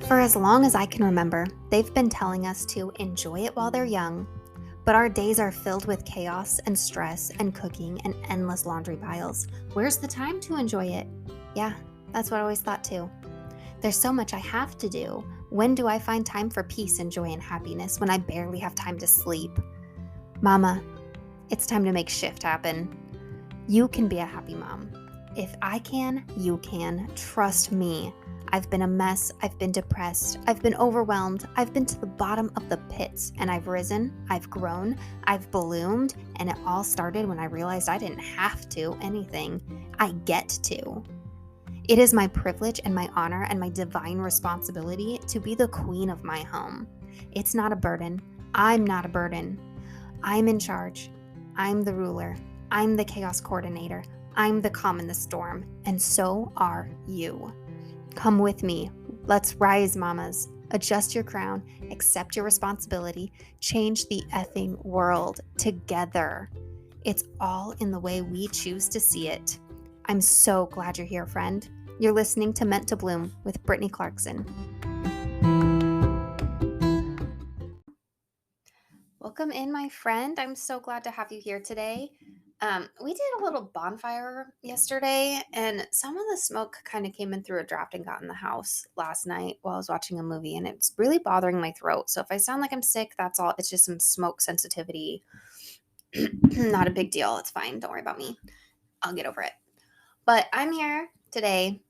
For as long as I can remember, they've been telling us to enjoy it while they're young, but our days are filled with chaos and stress and cooking and endless laundry piles. Where's the time to enjoy it? Yeah, that's what I always thought too. There's so much I have to do. When do I find time for peace and joy and happiness when I barely have time to sleep? Mama, it's time to make shift happen. You can be a happy mom. If I can, you can. Trust me. I've been a mess. I've been depressed. I've been overwhelmed. I've been to the bottom of the pits, and I've risen. I've grown. I've bloomed. And it all started when I realized I didn't have to anything. I get to. It is my privilege and my honor and my divine responsibility to be the queen of my home. It's not a burden. I'm not a burden. I'm in charge. I'm the ruler. I'm the chaos coordinator. I'm the calm in the storm. And so are you. Come with me. Let's rise, mamas. Adjust your crown. Accept your responsibility. Change the effing world together. It's all in the way we choose to see it. I'm so glad you're here, friend. You're listening to Meant to Bloom with Brittany Clarkson. Welcome in, my friend. I'm so glad to have you here today. We did a little bonfire yesterday, and some of the smoke kind of came in through a draft and got in the house last night while I was watching a movie, and it's really bothering my throat. So if I sound like I'm sick, that's all. It's just some smoke sensitivity. Not a big deal. It's fine. Don't worry about me. I'll get over it. But I'm here today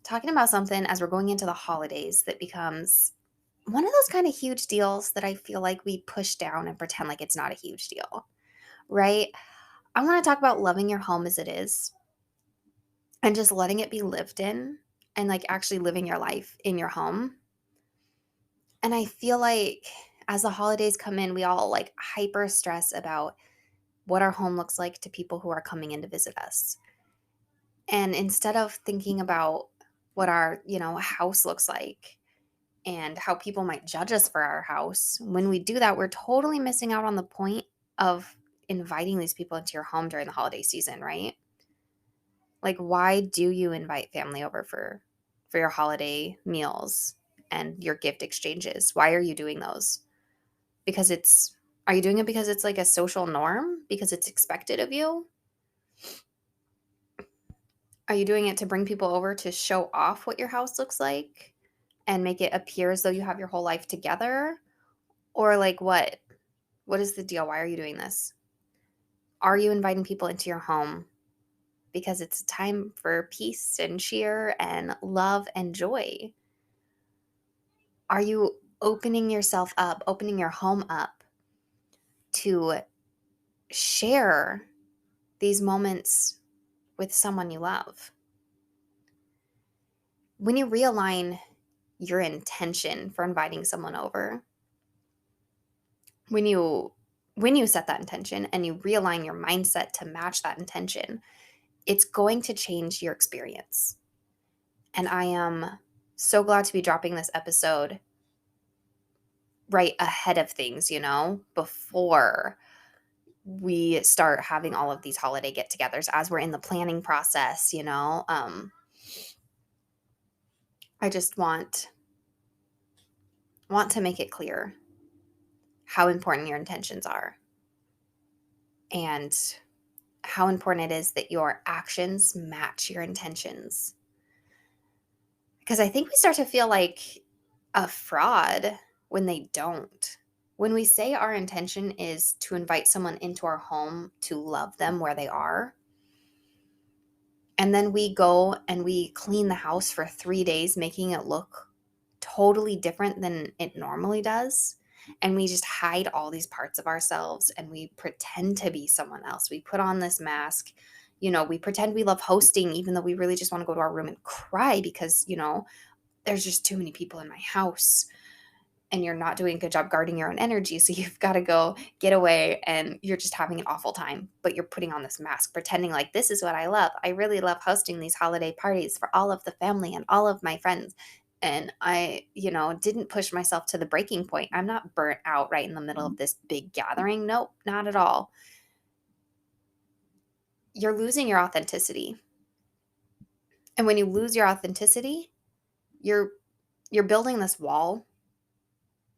talking about something as we're going into the holidays that becomes one of those kind of huge deals that I feel like we push down and pretend like it's not a huge deal, right? I want to talk about loving your home as it is and just letting it be lived in and like actually living your life in your home. And I feel like as the holidays come in, we all like hyper stress about what our home looks like to people who are coming in to visit us. And instead of thinking about what our, house looks like and how people might judge us for our house, when we do that, we're totally missing out on the point of inviting these people into your home during the holiday season, right? Like, why do you invite family over for your holiday meals and your gift exchanges? Why are you doing those? Because are you doing it because it's like a social norm? Because it's expected of you? Are you doing it to bring people over to show off what your house looks like and make it appear as though you have your whole life together? Or like what? What is the deal? Why are you doing this? Are you inviting people into your home because it's a time for peace and cheer and love and joy? Are you opening yourself up, opening your home up to share these moments with someone you love? When you realign your intention for inviting someone over, when you set that intention and you realign your mindset to match that intention, it's going to change your experience. And I am so glad to be dropping this episode right ahead of things, before we start having all of these holiday get-togethers as we're in the planning process. I just want to make it clear how important your intentions are and how important it is that your actions match your intentions. Because I think we start to feel like a fraud when they don't. When we say our intention is to invite someone into our home to love them where they are, and then we go and we clean the house for 3 days, making it look totally different than it normally does. And we just hide all these parts of ourselves and we pretend to be someone else. We put on this mask. We pretend we love hosting, even though we really just want to go to our room and cry because, there's just too many people in my house. And you're not doing a good job guarding your own energy. So you've got to go get away and you're just having an awful time, but you're putting on this mask, pretending like this is what I love. I really love hosting these holiday parties for all of the family and all of my friends. And I, didn't push myself to the breaking point. I'm not burnt out right in the middle of this big gathering. Nope, not at all. You're losing your authenticity. And when you lose your authenticity, you're You're building this wall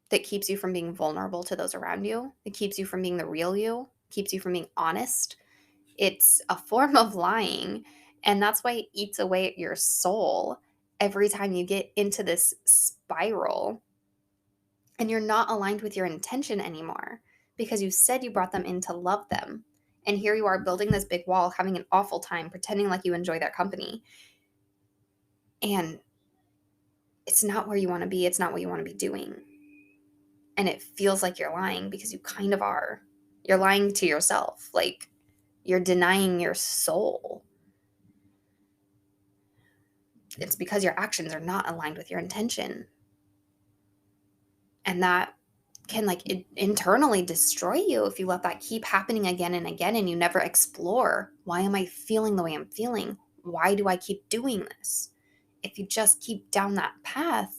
that keeps you from being vulnerable to those around you. It keeps you from being the real you, keeps you from being honest. It's a form of lying. And that's why it eats away at your soul every time you get into this spiral and you're not aligned with your intention anymore because you said you brought them in to love them. And here you are building this big wall, having an awful time, pretending like you enjoy their company. And it's not where you want to be. It's not what you want to be doing. And it feels like you're lying because you kind of are. You're lying to yourself. Like you're denying your soul. It's because your actions are not aligned with your intention. And that can internally destroy you if you let that keep happening again and again and you never explore, why am I feeling the way I'm feeling? Why do I keep doing this? If you just keep down that path,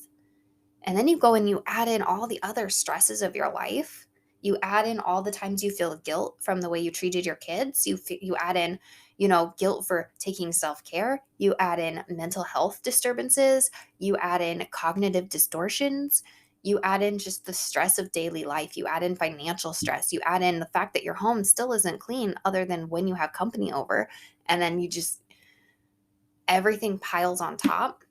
and then you go and you add in all the other stresses of your life. You add in all the times you feel guilt from the way you treated your kids. You add in, guilt for taking self-care. You add in mental health disturbances. You add in cognitive distortions. You add in just the stress of daily life. You add in financial stress. You add in the fact that your home still isn't clean other than when you have company over. And then everything piles on top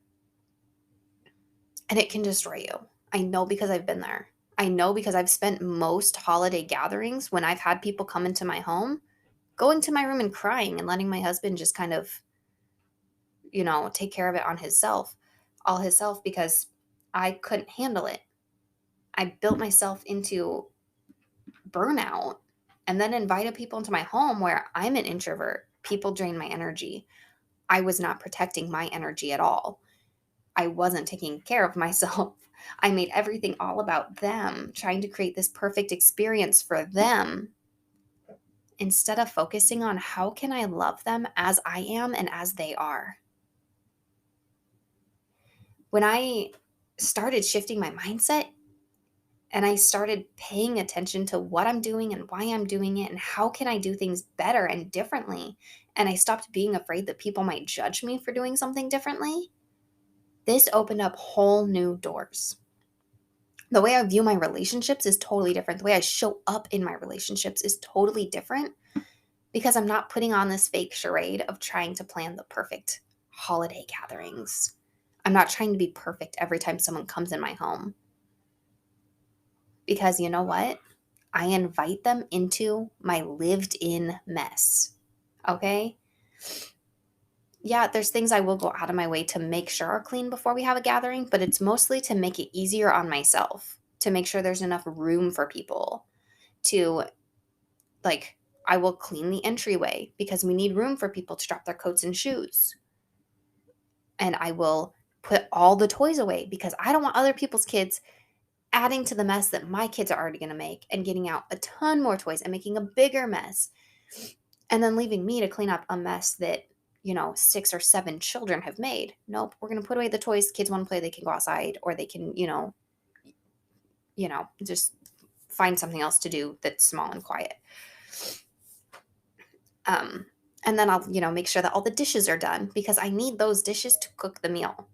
and it can destroy you. I know because I've been there. I know because I've spent most holiday gatherings when I've had people come into my home, going to my room and crying and letting my husband just kind of, take care of it on all himself because I couldn't handle it. I built myself into burnout and then invited people into my home where I'm an introvert. People drain my energy. I was not protecting my energy at all. I wasn't taking care of myself. I made everything all about them, trying to create this perfect experience for them instead of focusing on how can I love them as I am and as they are. When I started shifting my mindset and I started paying attention to what I'm doing and why I'm doing it and how can I do things better and differently, and I stopped being afraid that people might judge me for doing something differently, this opened up whole new doors. The way I view my relationships is totally different. The way I show up in my relationships is totally different because I'm not putting on this fake charade of trying to plan the perfect holiday gatherings. I'm not trying to be perfect every time someone comes in my home. Because you know what? I invite them into my lived in mess. Okay? Yeah, there's things I will go out of my way to make sure are clean before we have a gathering, but it's mostly to make it easier on myself, to make sure there's enough room for people to I will clean the entryway because we need room for people to drop their coats and shoes. And I will put all the toys away because I don't want other people's kids adding to the mess that my kids are already going to make and getting out a ton more toys and making a bigger mess. And then leaving me to clean up a mess that, 6 or 7 children have made. Nope, we're going to put away the toys. Kids want to play, they can go outside or they can, just find something else to do that's small and quiet. Um, and then I'll, make sure that all the dishes are done because I need those dishes to cook the meal.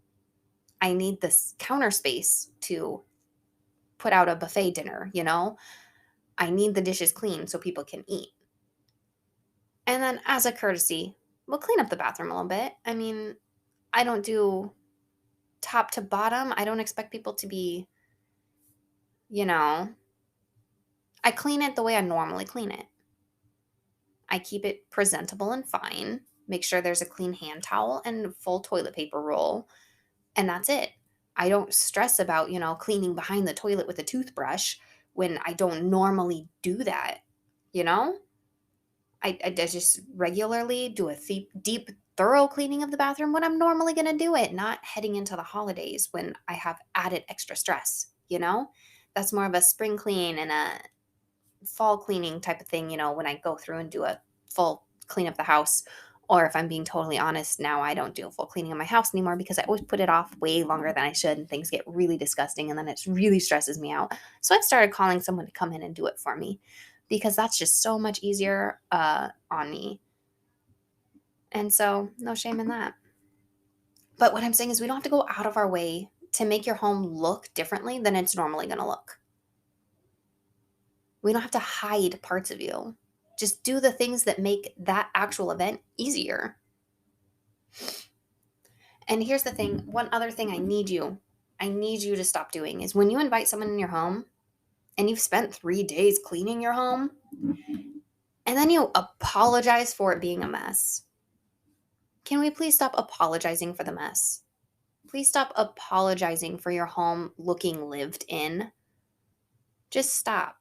I need this counter space to put out a buffet dinner. I need the dishes clean so people can eat. And then as a courtesy, we'll clean up the bathroom a little bit. I mean, I don't do top to bottom. I don't expect people to be, you know, I clean it the way I normally clean it. I keep it presentable and fine. Make sure there's a clean hand towel and full toilet paper roll. And that's it. I don't stress about, cleaning behind the toilet with a toothbrush when I don't normally do that, you know? I just regularly do a deep, thorough cleaning of the bathroom when I'm normally going to do it, not heading into the holidays when I have added extra stress. That's more of a spring clean and a fall cleaning type of thing, when I go through and do a full clean of the house. Or if I'm being totally honest, now I don't do a full cleaning of my house anymore because I always put it off way longer than I should and things get really disgusting and then it really stresses me out. So I've started calling someone to come in and do it for me because that's just so much easier on me. And so no shame in that. But what I'm saying is we don't have to go out of our way to make your home look differently than it's normally going to look. We don't have to hide parts of you. Just do the things that make that actual event easier. And here's the thing, one other thing I need you to stop doing is when you invite someone in your home and you've spent 3 days cleaning your home and then you apologize for it being a mess. Can we please stop apologizing for the mess? Please stop apologizing for your home looking lived in. Just stop.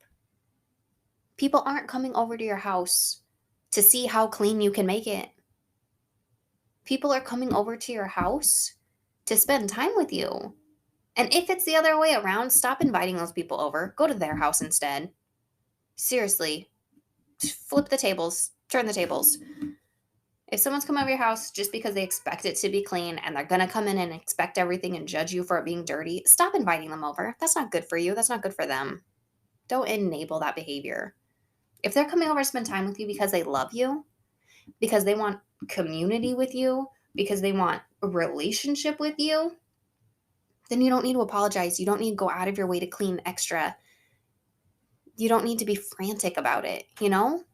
People aren't coming over to your house to see how clean you can make it. People are coming over to your house to spend time with you. And if it's the other way around, stop inviting those people over. Go to their house instead. Seriously, flip the tables, turn the tables. If someone's come over your house just because they expect it to be clean and they're going to come in and expect everything and judge you for it being dirty, stop inviting them over. That's not good for you. That's not good for them. Don't enable that behavior. If they're coming over to spend time with you because they love you, because they want community with you, because they want a relationship with you, then you don't need to apologize. You don't need to go out of your way to clean extra. You don't need to be frantic about it, you know?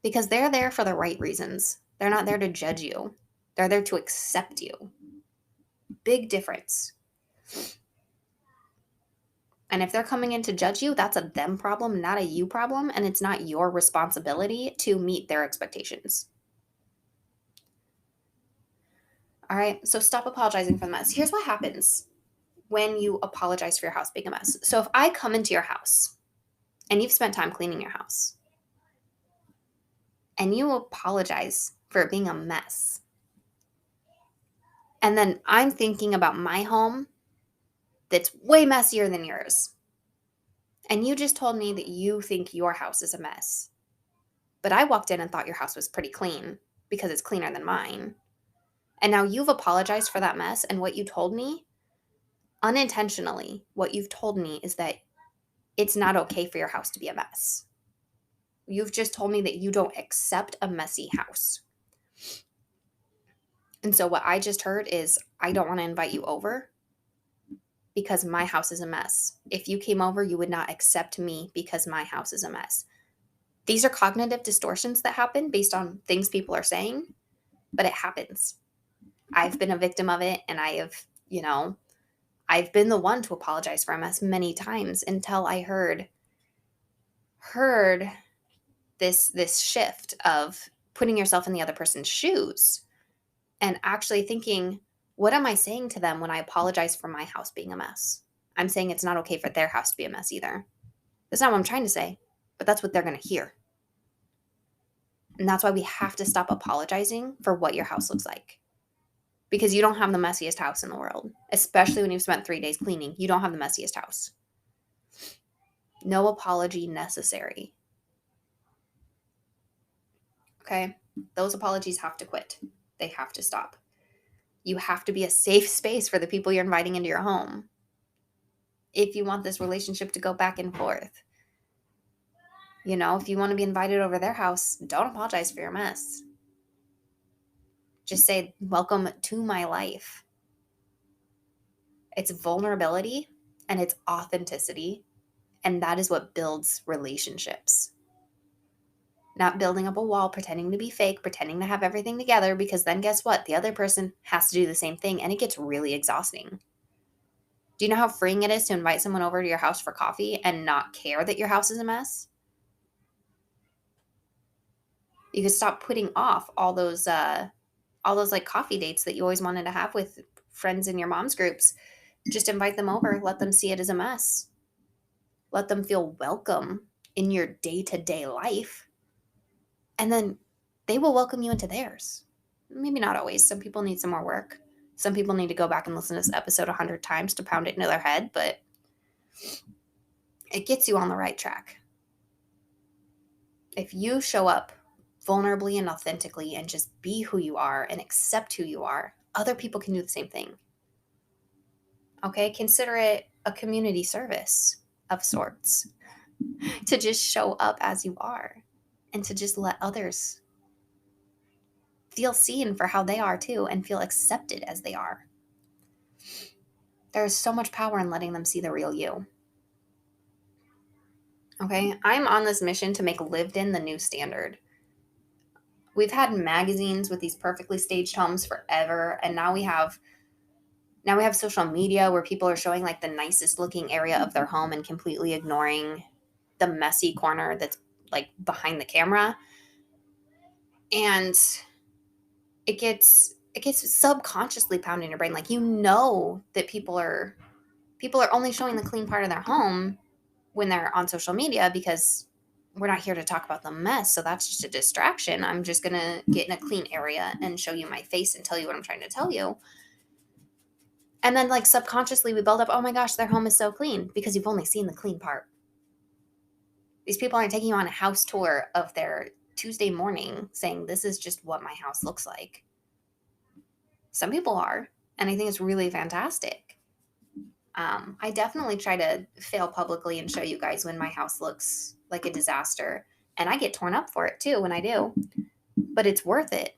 Because they're there for the right reasons. They're not there to judge you. They're there to accept you. Big difference. And if they're coming in to judge you, that's a them problem, not a you problem, and it's not your responsibility to meet their expectations. All right, so stop apologizing for the mess. Here's what happens when you apologize for your house being a mess. So if I come into your house and you've spent time cleaning your house and you apologize for it being a mess, and then I'm thinking about my home that's way messier than yours, and you just told me that you think your house is a mess, but I walked in and thought your house was pretty clean because it's cleaner than mine. And now you've apologized for that mess, and what you told me, unintentionally, what you've told me is that it's not okay for your house to be a mess. You've just told me that you don't accept a messy house. And so what I just heard is I don't want to invite you over because my house is a mess. If you came over, you would not accept me because my house is a mess. These are cognitive distortions that happen based on things people are saying, but it happens. I've been a victim of it, and I've been the one to apologize for a mess many times until I heard this shift of putting yourself in the other person's shoes and actually thinking, what am I saying to them when I apologize for my house being a mess? I'm saying it's not okay for their house to be a mess either. That's not what I'm trying to say, but that's what they're going to hear. And that's why we have to stop apologizing for what your house looks like. Because you don't have the messiest house in the world, especially when you've spent 3 days cleaning. You don't have the messiest house. No apology necessary. Okay? Those apologies have to quit. They have to stop. You have to be a safe space for the people you're inviting into your home if you want this relationship to go back and forth. If you want to be invited over their house, don't apologize for your mess. Just say, welcome to my life. It's vulnerability and it's authenticity, and that is what builds relationships. Not building up a wall, pretending to be fake, pretending to have everything together, because then guess what? The other person has to do the same thing, and it gets really exhausting. Do you know how freeing it is to invite someone over to your house for coffee and not care that your house is a mess? You could stop putting off all those like coffee dates that you always wanted to have with friends in your mom's groups. Just invite them over, let them see it as a mess. Let them feel welcome in your day-to-day life. And then they will welcome you into theirs. Maybe not always. Some people need some more work. Some people need to go back and listen to this episode 100 times to pound it into their head, but it gets you on the right track. If you show up vulnerably and authentically and just be who you are and accept who you are, other people can do the same thing. Okay? Consider it a community service of sorts to just show up as you are and to just let others feel seen for how they are too and feel accepted as they are. There's so much power in letting them see the real you. Okay? I'm on this mission to make lived in the new standard. We've had magazines with these perfectly staged homes forever, and now we have social media where people are showing like the nicest looking area of their home and completely ignoring the messy corner that's like behind the camera. And it gets subconsciously pounded in your brain, like that people are only showing the clean part of their home when they're on social media, because we're not here to talk about the mess, so that's just a distraction. I'm just going to get in a clean area and show you my face and tell you what I'm trying to tell you. And then like subconsciously we build up, oh my gosh, their home is so clean, because you've only seen the clean part. These people aren't taking you on a house tour of their Tuesday morning saying, this is just what my house looks like. Some people are, and I think it's really fantastic. I definitely try to fail publicly and show you guys when my house looks like a disaster. And I get torn up for it too when I do, but it's worth it.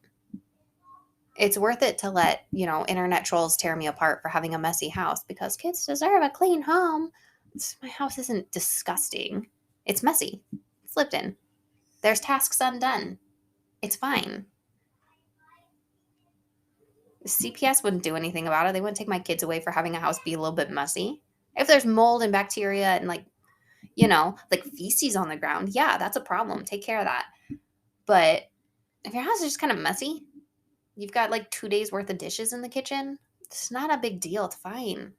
It's worth it to let, internet trolls tear me apart for having a messy house, because kids deserve a clean home. My house isn't disgusting. It's messy. It's lived in. There's tasks undone. It's fine. CPS wouldn't do anything about it. They wouldn't take my kids away for having a house be a little bit messy. If there's mold and bacteria and like feces on the ground, yeah, that's a problem. Take care of that. But if your house is just kind of messy, you've got like 2 days worth of dishes in the kitchen, it's not a big deal. It's fine.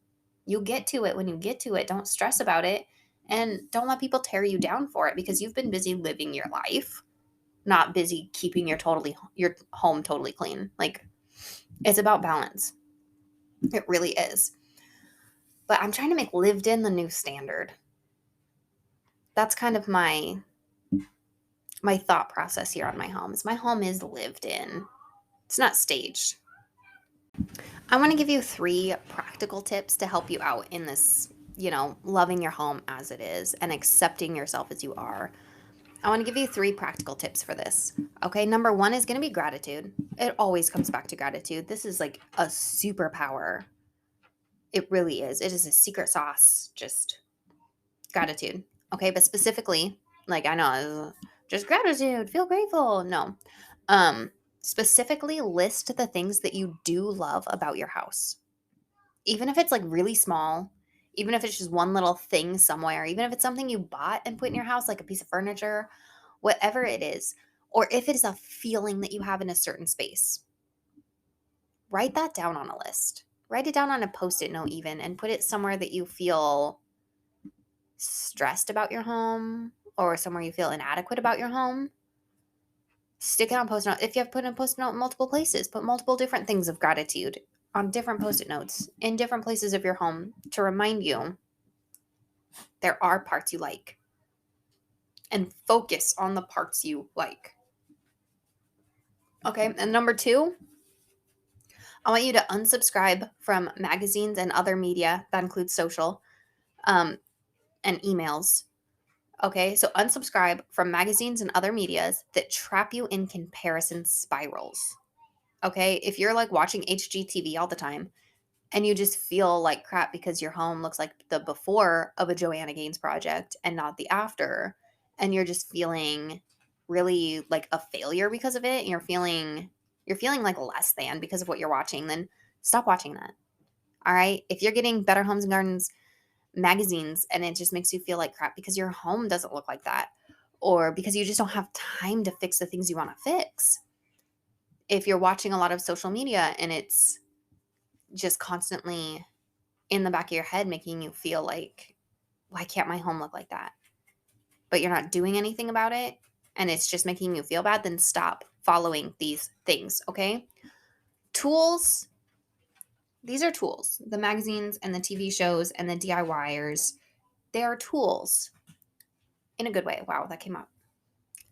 You'll get to it when you get to it. Don't stress about it. And don't let people tear you down for it, because you've been busy living your life, not busy keeping your home totally clean. Like, it's about balance. It really is. But I'm trying to make lived in the new standard. That's kind of my thought process here on my home. Is my home is lived in. It's not staged. I want to give you 3 practical tips to help you out in this, loving your home as it is and accepting yourself as you are. I want to give you 3 practical tips for this. Okay, number 1 is going to be gratitude. It always comes back to gratitude. This is like a superpower. It really is. It is a secret sauce, just gratitude. Okay, but specifically, like, I know, just gratitude, feel grateful. No. Specifically list the things that you do love about your house. Even if it's like really small, even if it's just one little thing somewhere, even if it's something you bought and put in your house, like a piece of furniture, whatever it is, or if it is a feeling that you have in a certain space, write that down on a list. Write it down on a Post-it note even, and put it somewhere that you feel stressed about your home, or somewhere you feel inadequate about your home. Stick it on Post-it note. If you have put in Post-it note in multiple places, put multiple different things of gratitude on different Post-it notes in different places of your home to remind you there are parts you like, and focus on the parts you like. Okay, and number 2, I want you to unsubscribe from magazines and other media that includes social, and emails. Okay, so unsubscribe from magazines and other medias that trap you in comparison spirals. Okay, if you're like watching HGTV all the time and you just feel like crap because your home looks like the before of a Joanna Gaines project and not the after, and you're just feeling really like a failure because of it, and you're feeling like less than because of what you're watching, then stop watching that. All right? If you're getting Better Homes and Gardens magazines and it just makes you feel like crap because your home doesn't look like that, or because you just don't have time to fix the things you want to fix. If you're watching a lot of social media and it's just constantly in the back of your head making you feel like, why can't my home look like that? But you're not doing anything about it and it's just making you feel bad, then stop following these things, okay? Tools. These are tools. The magazines and the TV shows and the DIYers, they are tools in a good way. Wow, that came out.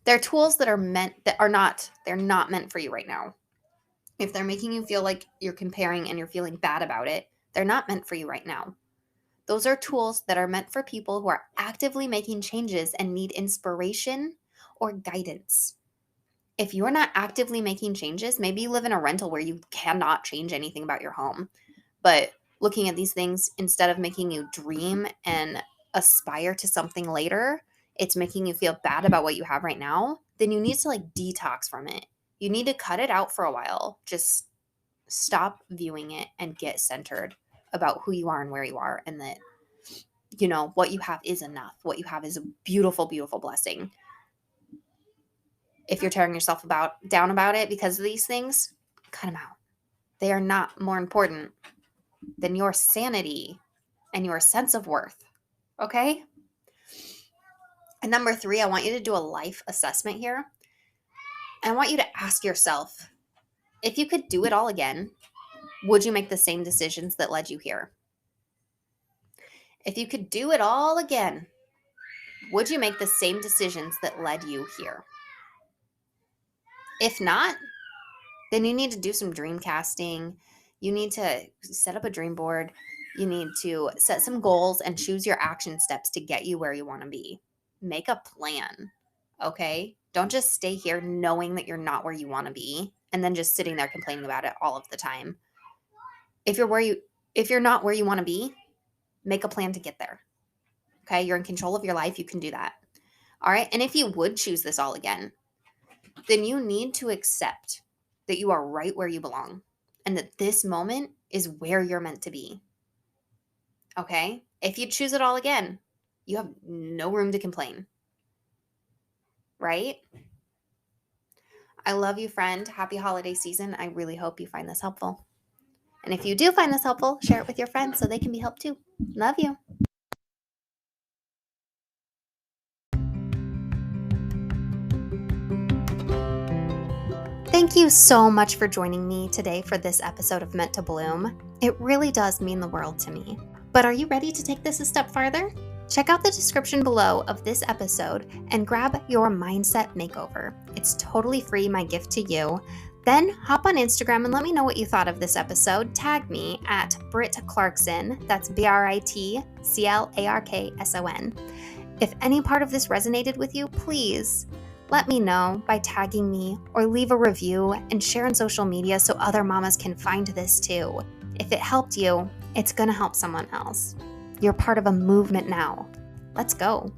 They're tools they're not meant for you right now. If they're making you feel like you're comparing and you're feeling bad about it, they're not meant for you right now. Those are tools that are meant for people who are actively making changes and need inspiration or guidance. If you're not actively making changes, maybe you live in a rental where you cannot change anything about your home, but looking at these things, instead of making you dream and aspire to something later, it's making you feel bad about what you have right now, then you need to like detox from it. You need to cut it out for a while. Just stop viewing it and get centered about who you are and where you are, and that, what you have is enough. What you have is a beautiful, beautiful blessing. If you're tearing yourself down about it because of these things, cut them out. They are not more important than your sanity and your sense of worth. Okay? And number 3, I want you to do a life assessment here. I want you to ask yourself, if you could do it all again, would you make the same decisions that led you here? If you could do it all again, would you make the same decisions that led you here? If not, then you need to do some dream casting. You need to set up a dream board. You need to set some goals and choose your action steps to get you where you want to be. Make a plan, okay? Don't just stay here knowing that you're not where you want to be and then just sitting there complaining about it all of the time. If you're not where you want to be, make a plan to get there. Okay? You're in control of your life. You can do that. All right? And if you would choose this all again, then you need to accept that you are right where you belong and that this moment is where you're meant to be. Okay? If you choose it all again, you have no room to complain. Right? I love you, friend. Happy holiday season. I really hope you find this helpful. And if you do find this helpful, share it with your friends so they can be helped too. Love you. Thank you so much for joining me today for this episode of Meant to Bloom. It really does mean the world to me. But are you ready to take this a step farther? Check out the description below of this episode and grab your mindset makeover. It's totally free, my gift to you. Then hop on Instagram and let me know what you thought of this episode. Tag me at Britt Clarkson. That's BritClarkson. If any part of this resonated with you, please let me know by tagging me or leave a review and share on social media so other mamas can find this too. If it helped you, it's going to help someone else. You're part of a movement now. Let's go.